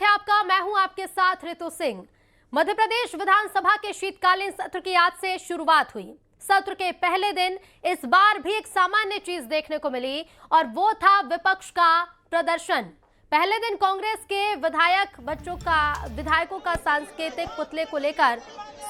स्वागत है आपका। मैं हूं आपके साथ ऋतु सिंह। मध्य प्रदेश विधानसभा के शीतकालीन सत्र की आज से शुरुआत हुई। सत्र के पहले दिन इस बार भी एक सामान्य चीज देखने को मिली और वो था विपक्ष का प्रदर्शन। पहले दिन कांग्रेस के विधायकों का सांकेतिक पुतले को लेकर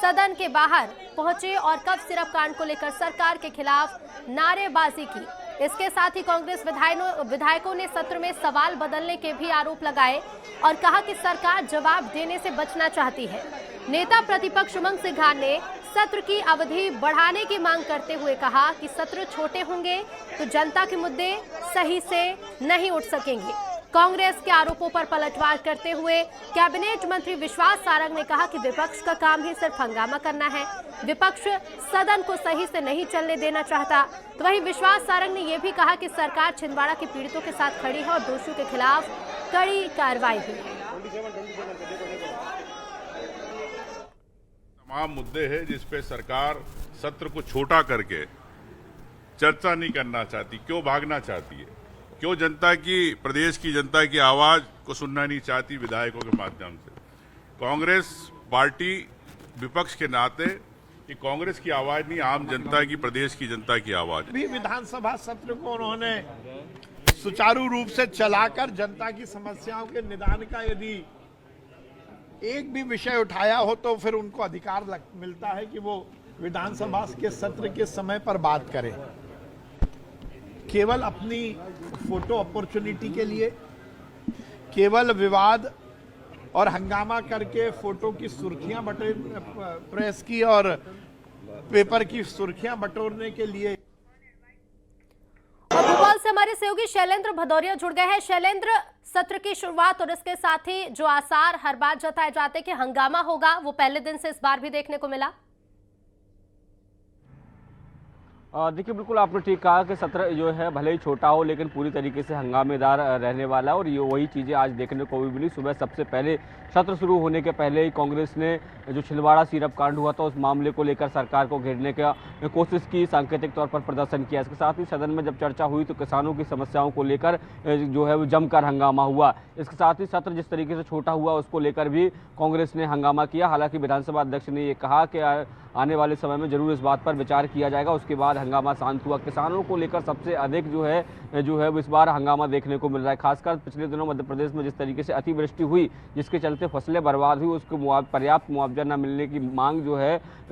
सदन के बाहर पहुंचे और कफ सिरप कांड को लेकर सरकार के खिलाफ नारेबाजी की। इसके साथ ही कांग्रेस विधायकों ने सत्र में सवाल बदलने के भी आरोप लगाए और कहा कि सरकार जवाब देने से बचना चाहती है। नेता प्रतिपक्ष उमंग सिंघार ने सत्र की अवधि बढ़ाने की मांग करते हुए कहा कि सत्र छोटे होंगे तो जनता के मुद्दे सही से नहीं उठ सकेंगे। कांग्रेस के आरोपों पर पलटवार करते हुए कैबिनेट मंत्री विश्वास सारंग ने कहा कि विपक्ष का काम ही सिर्फ हंगामा करना है, विपक्ष सदन को सही से नहीं चलने देना चाहता। तो वहीं विश्वास सारंग ने यह भी कहा कि सरकार छिंदवाड़ा के पीड़ितों के साथ खड़ी है और दोषियों के खिलाफ कड़ी कार्रवाई हुई है। तमाम मुद्दे हैं जिस पे सरकार सत्र को छोटा करके चर्चा नहीं करना चाहती। क्यों भागना चाहती है? क्यों प्रदेश की जनता की आवाज को सुनना नहीं चाहती विधायकों के माध्यम से? कांग्रेस पार्टी विपक्ष के नाते कि कांग्रेस की आवाज नहीं, आम जनता की, प्रदेश की जनता की आवाज भी विधानसभा सत्र को उन्होंने सुचारू रूप से चलाकर जनता की समस्याओं के निदान का यदि एक भी विषय उठाया हो तो फिर उनको अधिकार मिलता है कि वो विधानसभा के सत्र के समय पर बात करें। केवल अपनी फोटो अपॉर्चुनिटी के लिए, केवल विवाद और हंगामा करके फोटो की सुर्खियां प्रेस की और पेपर की सुर्खियां बटोरने के लिए। और भोपाल से हमारे सहयोगी शैलेंद्र भदौरिया जुड़ गए हैं। शैलेंद्र, सत्र की शुरुआत और इसके साथ ही जो आसार हर बार जताए जाते कि हंगामा होगा, वो पहले दिन से इस बार भी देखने को मिला। देखिए, बिल्कुल आपने ठीक कहा कि सत्र जो है भले ही छोटा हो लेकिन पूरी तरीके से हंगामेदार रहने वाला है और ये वही चीज़ें आज देखने को भी मिली। सुबह सबसे पहले सत्र शुरू होने के पहले ही कांग्रेस ने जो छिंदवाड़ा सिरप कांड हुआ था उस मामले को लेकर सरकार को घेरने का कोशिश की, सांकेतिक तौर पर प्रदर्शन किया। इसके साथ ही सदन में जब चर्चा हुई तो किसानों की समस्याओं को लेकर जो है वो जमकर हंगामा हुआ। इसके साथ ही सत्र जिस तरीके से छोटा हुआ उसको लेकर भी कांग्रेस ने हंगामा किया। हालांकि विधानसभा अध्यक्ष ने ये कहा कि आने वाले समय में जरूर इस बात पर विचार किया जाएगा। उसके बाद हंगामा शांत हुआ। किसानों को लेकर सबसे अधिक जो है इस बार हंगामा देखने को मिल रहा है। खासकर पिछले दिनों मध्य प्रदेश में जिस तरीके से अतिवृष्टि हुई जिसके चलते फसलें बर्बाद हुई, उसको पर्याप्त मुआवजा न मिलने की मांग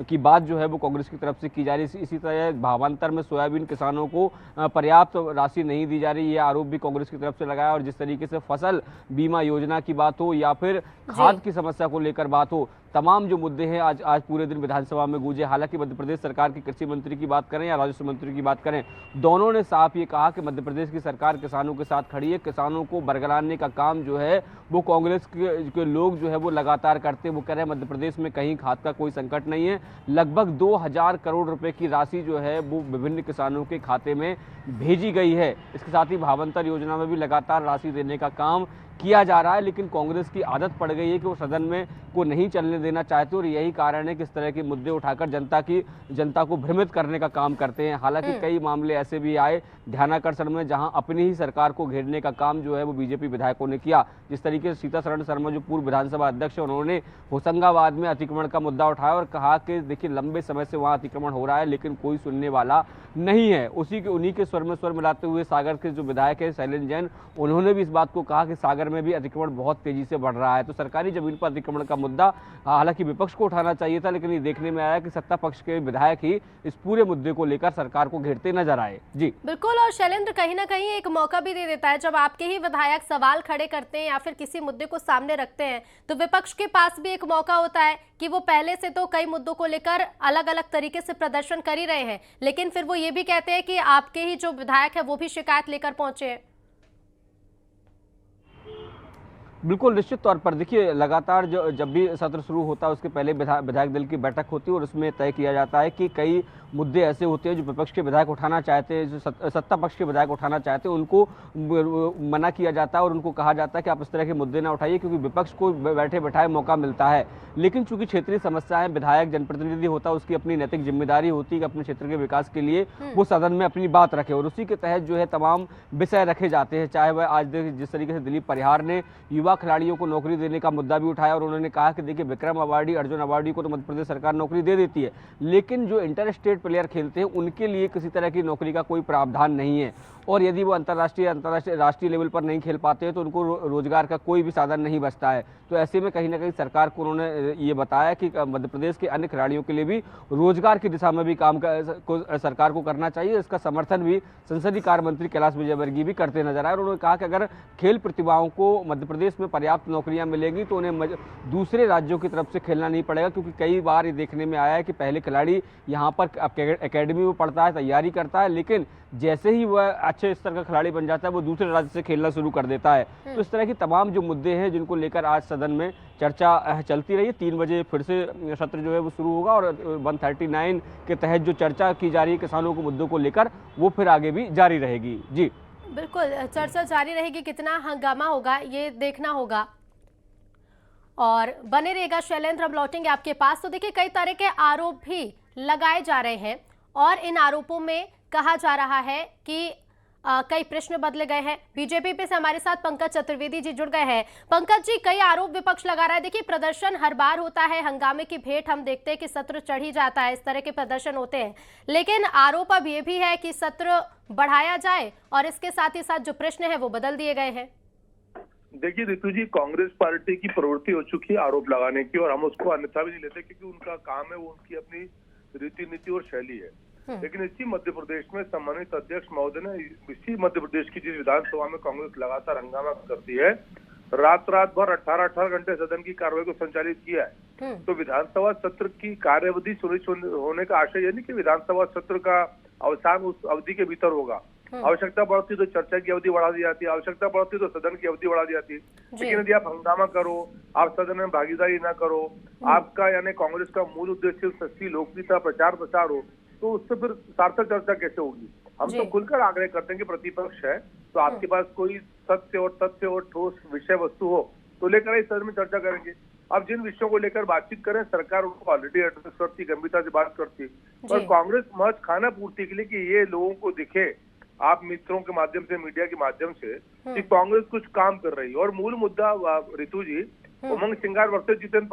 की बात वो कांग्रेस की तरफ से की जा रही है। इसी तरह भावांतर में सोयाबीन किसानों को पर्याप्त राशि नहीं दी जा रही, ये आरोप भी कांग्रेस की तरफ से लगाया। और जिस तरीके से फसल बीमा योजना की बात हो या फिर खाद की समस्या को लेकर बात हो, तमाम जो मुद्दे हैं आज पूरे दिन विधानसभा में गूंजे। हालांकि मध्य प्रदेश सरकार के कृषि मंत्री की बात करें या राजस्व मंत्री की बात करें, दोनों ने साफ ये कहा कि मध्य प्रदेश की सरकार किसानों के साथ खड़ी है। किसानों को बरगलाने का काम वो कांग्रेस के लोग वो लगातार करते हैं। वो कह रहे हैं मध्य प्रदेश में कहीं खाद का कोई संकट नहीं है। लगभग 2000 करोड़ रुपए की राशि वो विभिन्न किसानों के खाते में भेजी गई है। इसके साथ ही भावांतर योजना में भी लगातार राशि देने का काम किया जा रहा है। लेकिन कांग्रेस की आदत पड़ गई है कि वो सदन में को नहीं चलने देना चाहते और यही कारण है कि इस तरह के मुद्दे उठाकर जनता को भ्रमित करने का काम करते हैं। हालांकि कई मामले ऐसे भी आए ध्यानाकर्षण में जहां अपनी ही सरकार को घेरने का काम वो बीजेपी विधायकों ने किया। जिस तरीके से सीतासरण शर्मा जो पूर्व विधानसभा अध्यक्ष है, उन्होंने होशंगाबाद में अतिक्रमण का मुद्दा उठाया और कहा कि देखिए लंबे समय से वहां अतिक्रमण हो रहा है लेकिन कोई सुनने वाला नहीं है। उन्हीं के स्वर में स्वर मिलाते हुए सागर के जो विधायक है शैलेंद्र जैन, उन्होंने भी इस बात को कहा कि सागर में भी अतिक्रमण बहुत तेजी से बढ़ रहा है। तो सरकारी जमीन पर अतिक्रमण का मुद्दा हालांकि विपक्ष को उठाना चाहिए था, लेकिन ये देखने में आया कि सत्ता पक्ष के विधायक ही इस पूरे मुद्दे को लेकर सरकार को घेरते नजर आए। जी बिल्कुल। और शैलेंद्र, कहीं ना कहीं एक मौका भी दे देता है जब आपके ही विधायक सवाल खड़े करते हैं या फिर किसी मुद्दे को सामने रखते हैं तो विपक्ष के पास भी एक मौका होता है कि वो पहले से तो कई मुद्दों को लेकर अलग अलग तरीके से प्रदर्शन कर ही रहे हैं, लेकिन फिर वो ये भी कहते हैं कि आपके ही जो विधायक है वो भी शिकायत लेकर पहुंचे हैं। बिल्कुल, निश्चित तौर पर देखिए लगातार जब भी सत्र शुरू होता है उसके पहले विधायक दल की बैठक होती है और उसमें तय किया जाता है कि कई मुद्दे ऐसे होते हैं जो विपक्ष के विधायक उठाना चाहते हैं, जो सत्ता पक्ष के विधायक उठाना चाहते हैं, उनको मना किया जाता है और उनको कहा जाता है कि आप इस तरह के मुद्दे ना उठाइए क्योंकि विपक्ष को बैठे बैठाए मौका मिलता है। लेकिन चूंकि क्षेत्रीय समस्याएं, विधायक जनप्रतिनिधि होता है, उसकी अपनी नैतिक जिम्मेदारी होती है कि अपने क्षेत्र के विकास के लिए वो सदन में अपनी बात रखे और उसी के तहत तमाम विषय रखे जाते हैं। चाहे वह आज जिस तरीके से दिलीप परिहार ने युवा युवा खिलाड़ियों को नौकरी देने का मुद्दा भी उठाया और उन्होंने कहा कि देखिए विक्रम अवार्डी, अर्जुन अवार्डी को तो मध्य प्रदेश सरकार नौकरी दे देती है, लेकिन जो इंटर स्टेट प्लेयर खेलते हैं उनके लिए किसी तरह की नौकरी का कोई प्रावधान नहीं है, और यदि वो अंतर्राष्ट्रीय राष्ट्रीय लेवल पर नहीं खेल पाते हैं तो उनको रोजगार का कोई भी साधन नहीं बचता है। तो ऐसे में कहीं ना कहीं सरकार को उन्होंने ये बताया कि मध्य प्रदेश के अन्य खिलाड़ियों के लिए भी रोजगार की दिशा में भी काम सरकार को करना चाहिए। इसका समर्थन भी संसदीय कार्य मंत्री कैलाश विजयवर्गीय भी करते नजर आए और उन्होंने कहा कि अगर खेल प्रतिभाओं को मध्य प्रदेश में पर्याप्त नौकरियां मिलेंगी तो उन्हें दूसरे राज्यों की तरफ से खेलना नहीं पड़ेगा, क्योंकि कई बार ये देखने में आया है कि पहले खिलाड़ी यहाँ पर एकेडमी में पढ़ता है, तैयारी करता है, लेकिन जैसे ही वह अच्छे स्तर का खिलाड़ी बन जाता है वो दूसरे राज्य से खेलना शुरू कर देता है। तो इस तरह की तमाम जो मुद्दे हैं जिनको लेकर आज सदन में चर्चा चलती रही। 3 बजे फिर से सत्र जो है वो शुरू होगा और 139 के तहत जो चर्चा की जा रही है किसानों के मुद्दों को लेकर वो फिर आगे भी जारी रहेगी। जी बिल्कुल, चर्चा जारी रहेगी, कितना हंगामा होगा ये देखना होगा और बने रहेगा। शैलेंद्र, हम लौटेंगे आपके पास। तो देखिए, कई तरह के आरोप भी लगाए जा रहे हैं और इन आरोपों में कहा जा रहा है कि कई प्रश्न बदले गए हैं। बीजेपी पे से हमारे साथ पंकज चतुर्वेदी जी जुड़ गए हैं। पंकज जी, कई आरोप विपक्ष लगा रहा है। देखिए, प्रदर्शन हर बार होता है, हंगामे की भेंट हम देखते हैं कि सत्र चढ़ ही जाता है, इस तरह के प्रदर्शन होते हैं, लेकिन आरोप अब ये भी है कि सत्र बढ़ाया जाए और इसके साथ ही साथ जो प्रश्न है वो बदल दिए गए हैं। देखिए ऋतु जी, कांग्रेस पार्टी की प्रवृत्ति हो चुकी है आरोप लगाने की और हम उसको अन्यथा भी नहीं लेते, क्योंकि उनका काम है, वो उनकी अपनी रीति नीति और शैली है। लेकिन इसी मध्य प्रदेश में सम्मानित अध्यक्ष महोदय ने इसी मध्य प्रदेश की जिस विधानसभा में कांग्रेस लगातार हंगामा करती है, रात भर 18 घंटे सदन की कार्रवाई को संचालित किया है। तो विधानसभा सत्र की कार्यावधि सुनिश्चित होने का आशय यह नहीं कि विधानसभा सत्र का अवसान उस अवधि के भीतर होगा। आवश्यकता पड़ती तो चर्चा की अवधि बढ़ा दी जाती है, आवश्यकता पड़ती तो सदन की अवधि बढ़ा दी जाती है। लेकिन यदि आप हंगामा करो, आप सदन में भागीदारी ना करो, आपका यानी कांग्रेस का मूल उद्देश्य सच्ची लोकप्रियता प्रचार प्रसार हो, तो उससे फिर सार्थक चर्चा कैसे होगी। हम तो खुलकर आग्रह करते हैं कि प्रतिपक्ष है तो आपके पास कोई तथ्य और ठोस विषय वस्तु हो तो लेकर इस सदन में चर्चा करेंगे। अब जिन विषयों को लेकर बातचीत करें, सरकार उनको ऑलरेडी एड्रेस करती, गंभीरता से बात करती, और कांग्रेस महज खाना पूर्ति के लिए कि ये लोगों को दिखे, आप मित्रों के माध्यम से, मीडिया के माध्यम से, कि कांग्रेस कुछ काम कर रही है। और मूल मुद्दा ऋतु जी, उमंग सिंगार वर्सेस जितेंद्र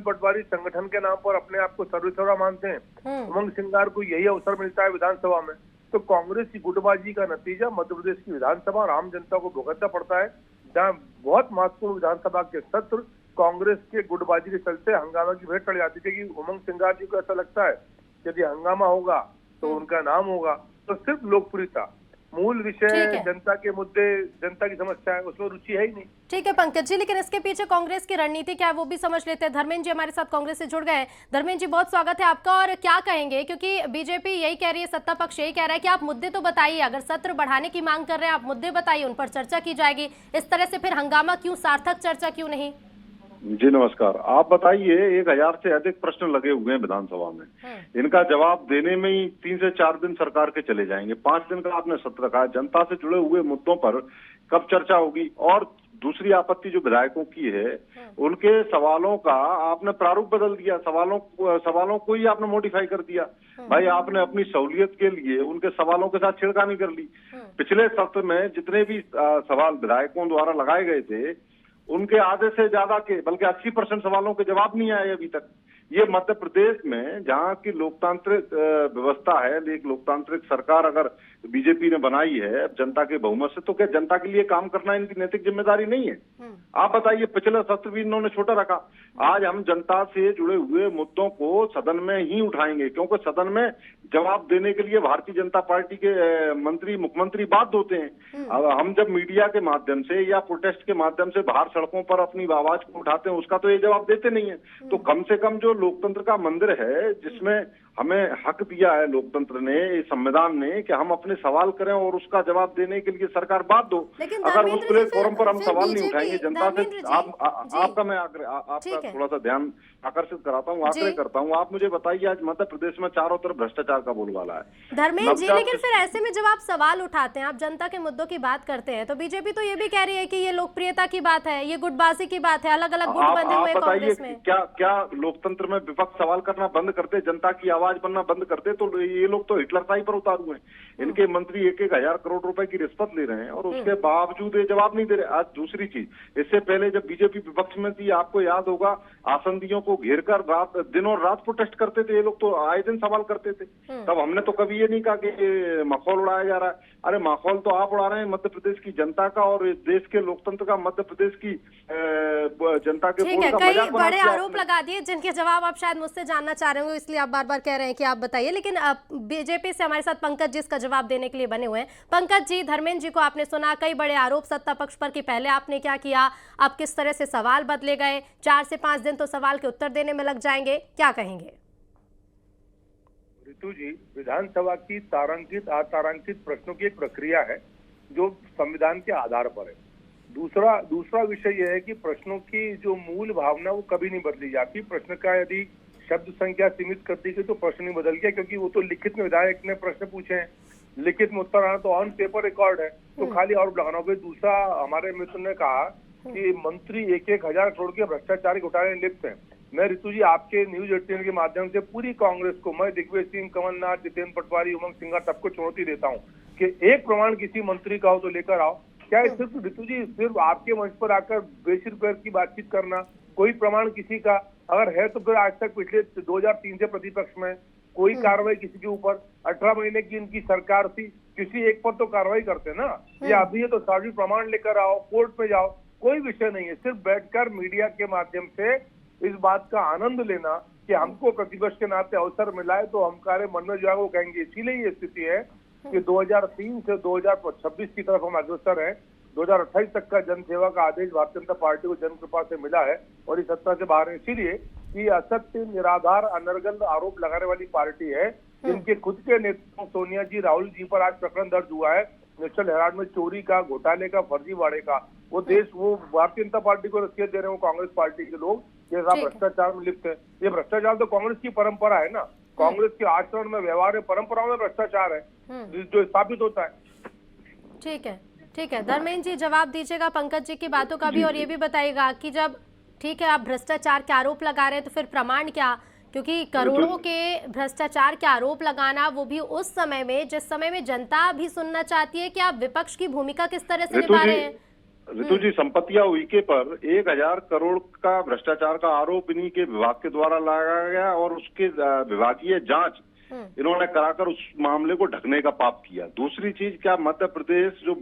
पटवारी संगठन के नाम पर अपने आप को सर्वसर्वा मानते हैं। उमंग सिंगार को यही अवसर मिलता है विधानसभा में, तो कांग्रेस की गुटबाजी का नतीजा मध्य प्रदेश की विधानसभा और आम जनता को भुगतना पड़ता है, जहाँ बहुत महत्वपूर्ण विधानसभा के सत्र कांग्रेस के गुटबाजी के चलते हंगामा की भेंट चढ़ जाती थी। कि उमंग सिंगार जी को ऐसा लगता है यदि हंगामा होगा तो उनका नाम होगा, तो सिर्फ लोकप्रियता, मूल विषय जनता के मुद्दे, जनता की समस्या है, उसमें रुचि है ही नहीं। ठीक है पंकज जी, लेकिन इसके पीछे कांग्रेस की रणनीति क्या है वो भी समझ लेते हैं। धर्मेंद्र जी हमारे साथ कांग्रेस से जुड़ गए हैं। धर्मेंद्र जी, बहुत स्वागत है आपका, और क्या कहेंगे, क्योंकि बीजेपी यही कह रही है, सत्ता पक्ष यही कह रहा है कि आप मुद्दे तो बताइए, अगर सत्र बढ़ाने की मांग कर रहे हैं आप मुद्दे बताइए, उन पर चर्चा की जाएगी। इस तरह से फिर हंगामा क्यों, सार्थक चर्चा क्यों नहीं? जी नमस्कार, आप बताइए, 1000 से अधिक प्रश्न लगे हुए हैं विधानसभा में, इनका जवाब देने में ही 3 से 4 दिन सरकार के चले जाएंगे। 5 दिन का आपने सत्र रखा है, जनता से जुड़े हुए मुद्दों पर कब चर्चा होगी? और दूसरी आपत्ति जो विधायकों की है, उनके सवालों का आपने प्रारूप बदल दिया, सवालों को ही आपने मॉडिफाई कर दिया। भाई, आपने अपनी सहूलियत के लिए उनके सवालों के साथ छेड़खानी कर ली। पिछले सत्र में जितने भी सवाल विधायकों द्वारा लगाए गए थे, उनके आधे से ज्यादा के, बल्कि 80% सवालों के जवाब नहीं आए अभी तक। ये मध्य प्रदेश में जहाँ की लोकतांत्रिक व्यवस्था है, एक लोकतांत्रिक सरकार अगर बीजेपी ने बनाई है जनता के बहुमत से, तो क्या जनता के लिए काम करना इनकी नैतिक जिम्मेदारी नहीं है? आप बताइए, पिछले सत्र भी इन्होंने छोटा रखा। आज हम जनता से जुड़े हुए मुद्दों को सदन में ही उठाएंगे, क्योंकि सदन में जवाब देने के लिए भारतीय जनता पार्टी के मंत्री, मुख्यमंत्री बाध्य होते हैं। अब हम जब मीडिया के माध्यम से या प्रोटेस्ट के माध्यम से बाहर सड़कों पर अपनी आवाज को उठाते हैं, उसका तो ये जवाब देते नहीं है। तो कम से कम जो लोकतंत्र का मंदिर है, जिसमें हमें हक दिया है लोकतंत्र ने, संविधान ने, कि हम अपने सवाल करें और उसका जवाब देने के लिए सरकार बाध्य हो। अगर उस प्लेटफॉर्म पर हम सवाल नहीं उठाएंगे जनता से, आपका मैं आपका थोड़ा सा ध्यान आकर्षित कराता हूँ, आग्रह करता हूँ, आप मुझे बताइए, आज मध्य प्रदेश में चारों तरफ भ्रष्टाचार का बोलबाला है। धर्मेंद्र जी, लेकिन फिर ऐसे में जब आप सवाल उठाते हैं, आप जनता के मुद्दों की बात करते हैं, तो बीजेपी तो ये भी कह रही है कि ये लोकप्रियता की बात है, ये गुटबाजी की बात है, अलग अलग गुट बंधे हुए कांग्रेस में। क्या लोकतंत्र में विपक्ष सवाल करना बंद करते, जनता की आवाज बनना बंद करते तो ये लोग तो हिटलरशाही पर उतारू हैं। इनके मंत्री 1,000 करोड़ रुपए की रिश्वत ले रहे हैं और उसके बावजूद ये जवाब नहीं दे रहे। आज दूसरी चीज, इससे पहले जब बीजेपी विपक्ष में थी, आपको याद होगा, आसंदियों को घेर कर दिन और रात प्रोटेस्ट करते थे ये लोग, तो आए दिन सवाल करते थे। तब हमने तो कभी ये नहीं कहा कि ये माहौल उड़ाया जा रहा है। अरे माहौल तो आप उड़ा रहे हैं, मध्य प्रदेश की जनता का और इस देश के लोकतंत्र का, मध्य प्रदेश की जनता के ठीक है, कई बड़े आरोप लगा दिए जिनके जवाब आप शायद मुझसे जानना चाह रहे होंगे, इसलिए आप बार बार कह रहे हैं कि आप बताइए। लेकिन बीजेपी से हमारे साथ पंकज जी इसका जवाब देने के लिए बने हुए हैं। पंकज जी, धर्मेंद्र जी को आपने सुना, कई बड़े आरोप सत्ता पक्ष पर कि पहले आपने क्या किया, अब किस तरह से सवाल बदले गए, 4 से 5 दिन तो सवाल के उत्तर देने में लग जाएंगे, क्या कहेंगे? ऋतु जी, विधानसभा की तारांकित अतारांकित प्रश्नों की एक प्रक्रिया है जो संविधान के आधार पर है। दूसरा विषय यह है कि प्रश्नों की जो मूल भावना वो कभी नहीं बदली जाती। प्रश्न का यदि शब्द संख्या सीमित कर दी गई तो प्रश्न नहीं बदल गया, क्योंकि वो तो लिखित में विधायक ने प्रश्न पूछे हैं, लिखित में उत्तर आना तो ऑन पेपर रिकॉर्ड है, तो खाली आरोप लगाना होगा। दूसरा, हमारे मित्र ने कहा कि मंत्री 1,000 करोड़ के भ्रष्टाचार घोटाले में लिप्त हैं। मैं ऋतु जी आपके न्यूज 18 के माध्यम से पूरी कांग्रेस को, मैं दिग्विजय सिंह, कमलनाथ, जितेंद्र पटवारी, उमंग सिंघार सबको चुनौती देता हूँ कि एक प्रमाण किसी मंत्री का हो तो लेकर आओ। क्या सिर्फ ऋतु जी सिर्फ आपके मंच पर आकर बेसिर पैर की बातचीत करना, कोई प्रमाण किसी का अगर है तो फिर आज तक पिछले 2003 से प्रतिपक्ष में कोई कार्रवाई किसी के ऊपर, 18 महीने की इनकी सरकार थी, किसी एक पर तो कार्रवाई करते ना। ये अभी है तो सार्वजनिक प्रमाण लेकर आओ, कोर्ट में जाओ, कोई विषय नहीं है। सिर्फ बैठकर मीडिया के माध्यम से इस बात का आनंद लेना कि हमको प्रतिपक्ष के नाते अवसर मिला है तो हम कार्य मन में जो है वो कहेंगे। इसीलिए ये स्थिति है कि 2003 से 2026 की तरफ हम अग्रसर हैं। 2028 तक का जनसेवा का आदेश भारतीय जनता पार्टी को जन कृपा से मिला है और इस सत्ता से बाहर है। इसीलिए कि असत्य, निराधार, अनर्गल आरोप लगाने वाली पार्टी है, जिनके खुद के नेतृत्व सोनिया जी, राहुल जी पर आज प्रकरण दर्ज हुआ है नेशनल हेराल्ड में, चोरी का, घोटाले का, फर्जीवाड़े का। वो भारतीय जनता पार्टी को रसीद दे रहे हैं वो कांग्रेस पार्टी के लोग, ये भ्रष्टाचार में लिप्त है। ये भ्रष्टाचार तो कांग्रेस की परंपरा है ना, कांग्रेस के आचरण में, व्यवहार में, परंपराओं में भ्रष्टाचार है जो स्थापित होता है। ठीक है, ठीक है, धर्मेंद्र जी जवाब दीजिएगा पंकज जी की बातों का भी, और ये भी बताइएगा कि जब ठीक है आप भ्रष्टाचार के आरोप लगा रहे हैं तो फिर प्रमाण क्या, क्योंकि करोड़ों के भ्रष्टाचार के आरोप लगाना, वो भी उस समय में जिस समय में जनता भी सुनना चाहती है कि आप विपक्ष की भूमिका किस तरह से निभा रहे हैं। ऋतु जी, संपत्तियां उइके पर 1,000 करोड़ का भ्रष्टाचार का आरोप इन्हीं के विभाग के द्वारा लगाया गया और उसके विभागीय जांच इन्होंने कराकर उस मामले को ढकने का पाप किया। दूसरी चीज, क्या मध्य प्रदेश जो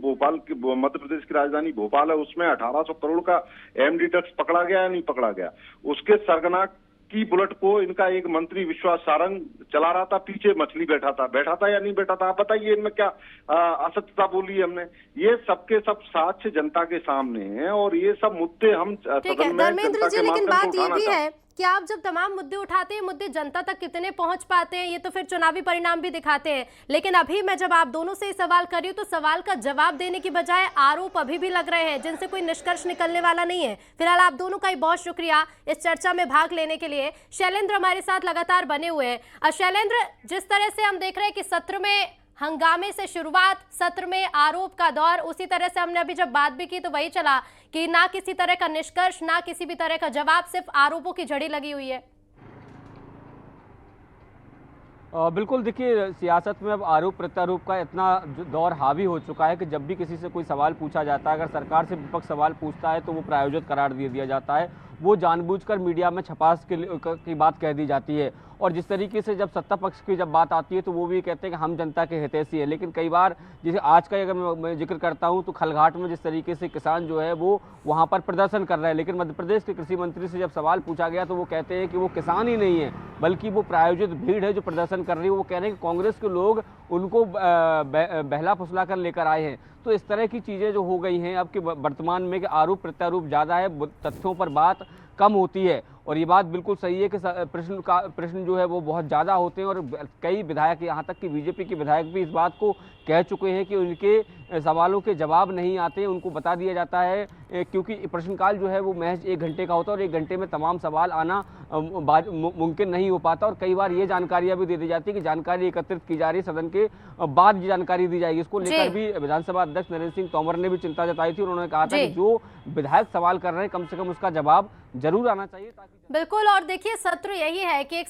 मध्य प्रदेश की राजधानी भोपाल है उसमें 1800 करोड़ का एमडी टैक्स पकड़ा गया या नहीं पकड़ा गया? उसके सरगना की बुलेट को इनका एक मंत्री विश्वास सारंग चला रहा था, पीछे मछली बैठा था या नहीं बैठा था? आप बताइए इनमें क्या असत्यता बोली है हमने? ये सबके सब साक्ष्य जनता के सामने हैं और ये सब मुद्दे हम सदन में धर्मेंद्र जी, लेकिन बात ये भी है कि आप जब तमाम मुद्दे उठाते हैं, मुद्दे जनता तक कितने पहुंच पाते हैं ये तो फिर चुनावी परिणाम भी दिखाते हैं। लेकिन अभी मैं जब आप दोनों से सवाल कर रही हूं तो सवाल का जवाब देने की बजाय आरोप अभी भी लग रहे हैं जिनसे कोई निष्कर्ष निकलने वाला नहीं है। फिलहाल आप दोनों का ही बहुत शुक्रिया इस चर्चा में भाग लेने के लिए। शैलेंद्र हमारे साथ लगातार बने हुए हैं। शैलेंद्र, जिस तरह से हम देख रहे हैं कि सत्र में हंगामे से शुरुआत, सत्र में आरोप का दौर, उसी तरह से हमने अभी जब बात भी की तो वही चला कि ना किसी तरह का निष्कर्ष, ना किसी भी तरह का जवाब, सिर्फ आरोपों की झड़ी लगी हुई है। बिल्कुल, देखिए सियासत में अब आरोप प्रत्यारोप का इतना दौर हावी हो चुका है कि जब भी किसी से कोई सवाल पूछा जाता है, अगर सरकार से विपक्ष सवाल पूछता है तो वो प्रायोजित करार दे दिया जाता है, वो जानबूझकर मीडिया में छपास की बात कह दी जाती है। और जिस तरीके से जब सत्ता पक्ष की जब बात आती है तो वो भी कहते हैं कि हम जनता के हितैषी है। लेकिन कई बार, जैसे आज का अगर मैं जिक्र करता हूं तो खलघाट में जिस तरीके से किसान जो है वो वहां पर प्रदर्शन कर रहे हैं, लेकिन मध्य प्रदेश के कृषि मंत्री से जब सवाल पूछा गया तो वो कहते हैं कि वो किसान ही नहीं है बल्कि वो प्रायोजित भीड़ है जो प्रदर्शन कर रही है। वो कह रहे हैं कि कांग्रेस के लोग उनको बहला फुसला कर लेकर आए हैं। तो इस तरह की चीज़ें जो हो गई हैं अब के वर्तमान में कि आरोप प्रत्यारोप ज़्यादा है, तथ्यों पर बात कम होती है। और ये बात बिल्कुल सही है कि प्रश्न जो है वो बहुत ज़्यादा होते हैं और कई विधायक, यहाँ तक कि बीजेपी के विधायक भी इस बात को कह चुके हैं कि उनके सवालों के जवाब नहीं आते, उनको बता दिया जाता है क्योंकि प्रश्नकाल जो है वो महज 1 घंटे का होता है और 1 घंटे में तमाम सवाल आना मुमकिन नहीं हो पाता। और कई बार ये जानकारियाँ भी दे दी जाती है कि जानकारी एकत्रित की जा रही है, सदन के बाद ये जानकारी दी जाएगी। इसको लेकर भी विधानसभा अध्यक्ष नरेंद्र सिंह तोमर ने भी चिंता जताई थी। उन्होंने कहा था कि जो विधायक सवाल कर रहे हैं कम से कम उसका जवाब जरूर आना चाहिए ताकि बिल्कुल। और देखिए, सत्र यही है कि एक